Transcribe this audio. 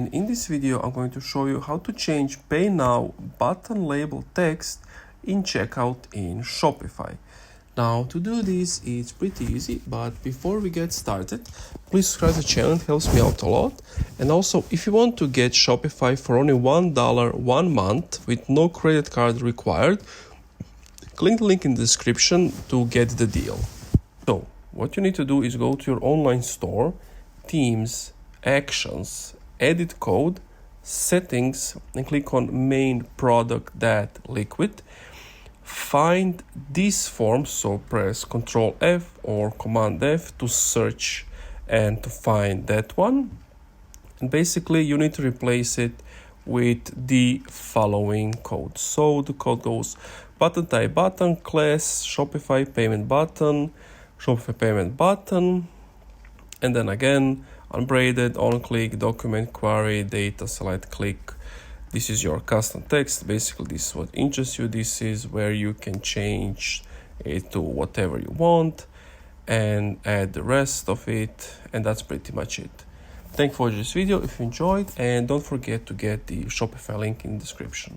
and in this video I'm going to show you how to change Pay Now button label text in checkout in Shopify. Now to do this it's pretty easy, but before we get started, please subscribe to the channel, it helps me out a lot. And also, if you want to get Shopify for only $1 1 month with no credit card required, click the link in the description to get the deal. So what you need to do is go to your online store, Themes, Actions, Edit Code, Settings, and click on Main Product that Liquid. Find this form, so press Ctrl F or Command F to search and to find that one. And basically you need to replace it with the following code. So the code goes button type button, class, Shopify payment button, Shopify payment button, and then again unbraided, on click, document query, data select, click. This is your custom text. Basically this is what interests you. This is where you can change it to whatever you want and add the rest of it, and that's pretty much it. Thank you for this video if you enjoyed, and don't forget to get the Shopify link in the description.